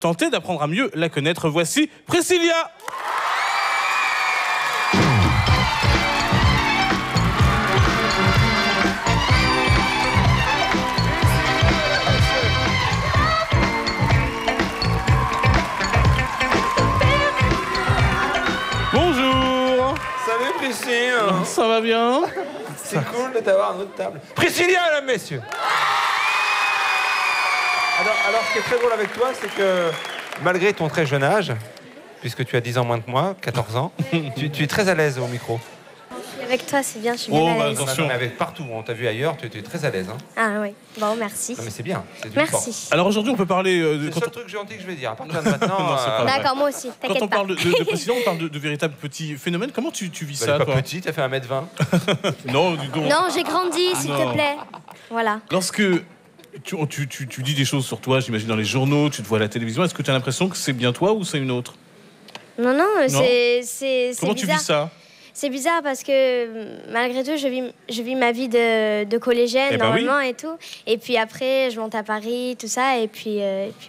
Tentez d'apprendre à mieux la connaître. Voici Priscilla. Bonjour. Salut Priscille. Ça va bien? C'est cool de t'avoir à notre table. Priscilla, mesdames, messieurs. Alors, ce qui est très drôle avec toi, c'est que malgré ton très jeune âge, puisque tu as 10 ans moins que moi, 14 ans, tu es très à l'aise au micro. Avec toi, c'est bien, je suis bien à l'aise. Attention. Mais avec partout, on t'a vu ailleurs, tu es très à l'aise. Hein. Ah oui, bon, merci. Non mais c'est bien, c'est du Merci. sport. Alors aujourd'hui, on peut parler... C'est le seul truc gentil que je vais dire. À partir de maintenant, Non, c'est pas vrai. D'accord, moi aussi, Quand t'inquiète on pas. parle de Priscilla, on parle de véritables petits phénomènes. Comment tu vis ça, pas toi? petit, t'as fait 1m20. Non, du tout. Non, j'ai grandi, s'il Non. te plaît. Voilà. Lorsque tu dis des choses sur toi, j'imagine dans les journaux, tu te vois à la télévision, est-ce que tu as l'impression que c'est bien toi ou c'est une autre? Non, c'est Comment tu bizarre. vis ça? C'est bizarre parce que malgré tout, je vis ma vie de collégienne Eh ben oui. normalement et tout. Et puis après, je monte à Paris, tout ça, et puis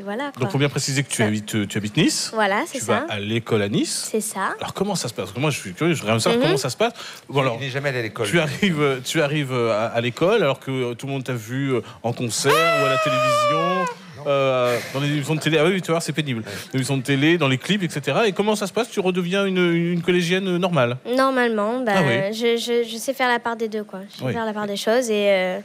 voilà. Quoi. Donc, faut bien préciser que tu habites Nice. Voilà, c'est Tu ça. vas à l'école à Nice. C'est ça. Alors, comment ça se passe? Parce que moi, je suis curieux, je voudrais savoir comment ça se passe. Bon, alors, Il n'est jamais allé à l'école. tu arrives à l'école alors que tout le monde t'a vu en concert ou à la télévision, dans les émissions de télé. Ah oui, tu vois, c'est pénible. Les émissions de télé, dans les clips, etc. Et comment ça se passe? Tu redeviens une collégienne normale? Normalement, bah, Ah oui. je sais faire la part des deux, quoi. Je sais Oui. faire la part des choses et...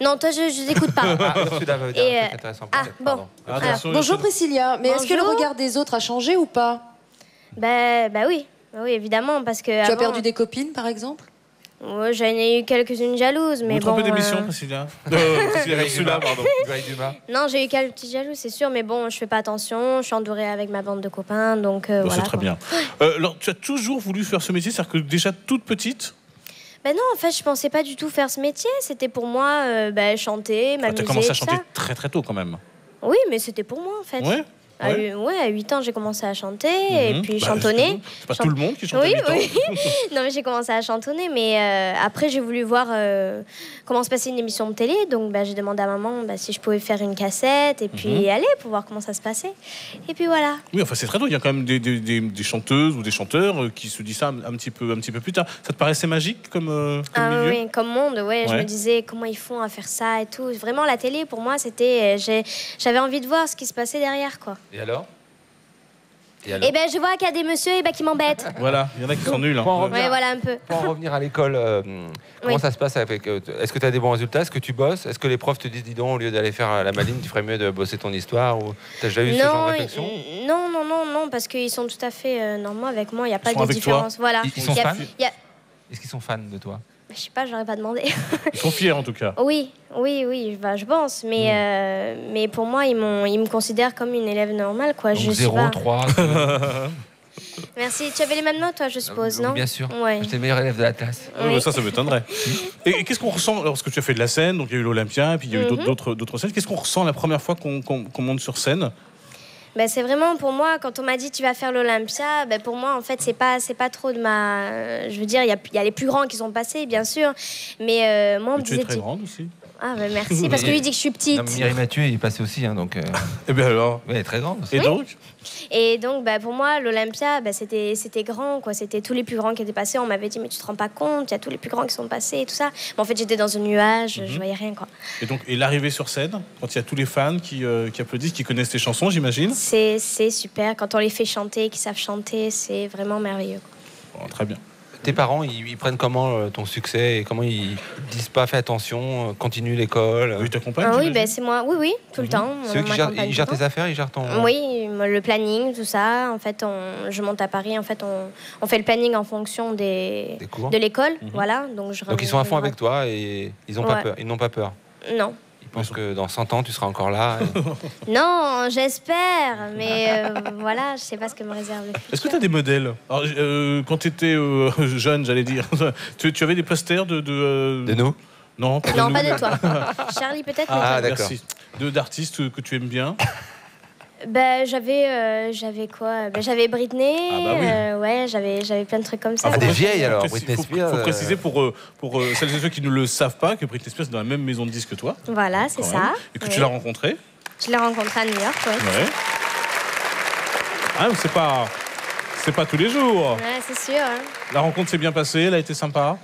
Non, toi, je t'écoute pas. Tu l'avais dit, Et, un truc intéressant. ah, peut-être, bon. pardon. Attention, Bonjour les- Priscilla, mais est-ce que le Bonjour. regard des autres a changé ou pas? Bah oui. Bah oui, évidemment, parce que... Tu as perdu des copines par exemple? Ouais, j'en ai eu quelques-unes jalouses, mais Vous bon... trompez d'émission, Priscilla? Priscilla Ursula, pardon. Dumas, Dumas. Non, j'ai eu quelques petits jaloux, c'est sûr, mais bon, je fais pas attention, je suis entourée avec ma bande de copains, donc Bon, voilà. c'est très quoi. bien. Alors, tu as toujours voulu faire ce métier, c'est-à-dire que déjà toute petite, Bah non, en fait, je pensais pas du tout faire ce métier, c'était pour moi chanter, tu m'amuser, as commencé à tout chanter ça. très très tôt quand même. Oui, mais c'était pour moi, en fait. Ouais. À 8 ans, j'ai commencé à chanter, et puis Bah, chantonner. C'est pas tout le monde qui chante Oui, à 8 ans. oui. Non, mais j'ai commencé à chantonner, mais après, j'ai voulu voir comment se passait une émission de télé. Donc, bah, j'ai demandé à maman si je pouvais faire une cassette et puis aller pour voir comment ça se passait. Et puis voilà. Oui, enfin c'est très tôt. Il y a quand même des chanteuses ou des chanteurs qui se disent ça un petit peu plus tard. Ça te paraissait magique comme Ah milieu? oui, comme monde, ouais. Je Ouais. me disais comment ils font à faire ça et tout. Vraiment, la télé, pour moi, c'était... j'avais envie de voir ce qui se passait derrière, quoi. Et alors? Et ben, je vois qu'il y a des messieurs qui m'embêtent. Voilà, il y en a qui sont nuls. hein. Pour en revenir- Ouais, voilà, un peu. Pour en revenir à l'école, comment Oui. ça se passe avec est-ce que tu as des bons résultats? Est-ce que tu bosses? Est-ce que les profs te disent, dis donc, au lieu d'aller faire la maline, tu ferais mieux de bosser ton histoire? Ou t'as déjà eu ce genre de réflexion? non, parce qu'ils sont tout à fait normaux avec moi. Il n'y a pas sont de avec différence. Voilà. Ils sont Il y a- fans il y a- Est-ce qu'ils sont fans de toi? Je sais pas, j'aurais pas demandé. Ils sont fiers en tout cas. Oui, je pense. Mais pour moi, ils me considèrent comme une élève normale, quoi. Donc Je sais 0, pas. 3. Merci. Tu avais les mêmes notes, toi, je suppose, non? Bien sûr. Ouais. J'étais le meilleur élève de la classe. Oui, mais ça m'étonnerait. Et qu'est-ce qu'on ressent lorsque tu as fait de la scène? Donc il y a eu l'Olympia, puis il y a eu d'autres scènes. Qu'est-ce qu'on ressent la première fois qu'on monte sur scène? Ben, c'est vraiment pour moi, quand on m'a dit tu vas faire l'Olympia, ben, pour moi, en fait, c'est pas trop de ma. Je veux dire, il y a les plus grands qui sont passés, bien sûr. Mais moi, on me Tu es disait. très grande aussi. Ah, ben, merci. Parce que lui dit que je suis petite. Non, mais Mireille Mathieu, il est passé aussi, hein, donc. Eh bien alors. Ouais, elle est très grande aussi. Et donc? Et donc, bah, pour moi, l'Olympia, bah, c'était grand, quoi. C'était tous les plus grands qui étaient passés. On m'avait dit, mais tu te rends pas compte, il y a tous les plus grands qui sont passés et tout ça. Mais en fait, j'étais dans un nuage, je voyais rien, quoi. Et l'arrivée sur scène, quand il y a tous les fans qui applaudissent, qui connaissent tes chansons, j'imagine? C'est super. Quand on les fait chanter, qu'ils savent chanter, c'est vraiment merveilleux. Bon, très bien. Tes parents, ils prennent comment ton succès et comment ils disent pas fais attention, continue l'école? Ils t'accompagnent? Ah oui, j'imagine ben, c'est moi. Oui, tout le temps. C'est eux On qui gèrent, m'accompagne ils gèrent tout le tes affaires, ils gèrent ton. temps. Oui, le planning, tout ça. En fait, je monte à Paris. En fait, on fait le planning en fonction Des cours. de l'école. Voilà. Donc Donc ils sont à fond avec toi et ils ont pas Ouais. peur. Ils n'ont pas peur. Non. Ils pensent que dans 100 ans, tu seras encore là. Non, j'espère, mais voilà, je sais pas ce que me réserve le futur. Est-ce que tu as des modèles? Alors, quand tu étais jeune, j'allais dire, tu avais des posters de De nous? Non, pas de Non, nous. pas de toi. Charlie, peut-être. mais Ah, toi. d'accord. Merci. D'artistes que tu aimes bien. Ben, j'avais quoi? Ben, j'avais Britney. Ah bah oui. Ouais, j'avais plein de trucs comme ça. Ah, quoi. t'es vieille alors, Faut Britney Spears. Faut préciser pour celles et ceux qui ne le savent pas que Britney Spears est dans la même maison de disques que toi. Voilà, c'est quand ça. même, et que tu Oui. l'as rencontrée. Je l'ai rencontré à New York, ouais. Ouais. Hein, c'est pas tous les jours. Ouais, c'est sûr. Hein. La rencontre s'est bien passée, elle a été sympa.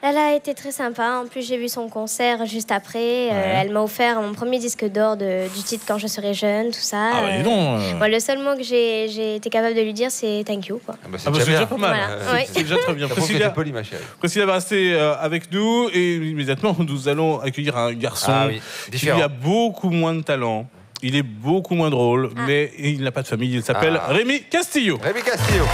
Elle a été très sympa. En plus, j'ai vu son concert juste après. Elle m'a offert mon premier disque d'or du titre Quand je serai jeune, tout ça. Ah bah dis donc. Moi, le seul mot que j'ai été capable de lui dire, c'est thank you. Quoi. C'est déjà pas mal. Voilà. Oui. C'est déjà très bien. Ça prouve que t'es poli, ma chérie. Priscilla va rester avec nous et immédiatement, nous allons accueillir un garçon qui différent. a beaucoup moins de talent. Il est beaucoup moins drôle, mais il n'a pas de famille. Il s'appelle Rémi Castillo. Rémi Castillo.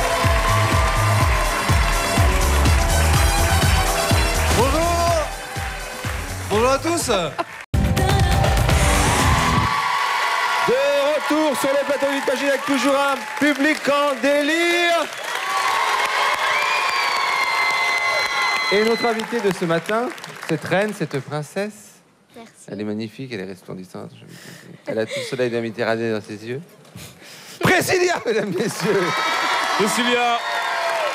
Bonjour à tous. De retour sur le plateau du Machine avec toujours un public en délire. Et notre invitée de ce matin, cette reine, cette princesse, Merci. elle est magnifique, elle est resplendissante. Elle a tout le soleil de la Méditerranée dans ses yeux. Priscilla, mesdames, messieurs. Priscilla,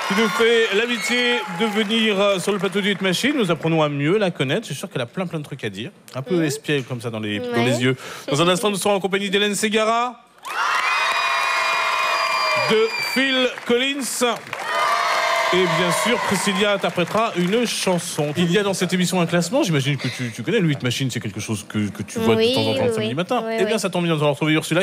qui nous fait l'amitié de venir sur le plateau du Hit Machine. Nous apprenons à mieux la connaître. Je suis sûr qu'elle a plein de trucs à dire. Un peu espiègle comme ça dans les yeux. Dans un instant, nous serons en compagnie d'Hélène Ségara, de Phil Collins. Et bien sûr, Priscilla interprétera une chanson. Il y a dans cette émission un classement, j'imagine que tu connais. Le Hit Machine, c'est quelque chose que tu vois de temps en temps le samedi matin. Oui, Eh bien, ça tombe bien, nous allons retrouver Ursula.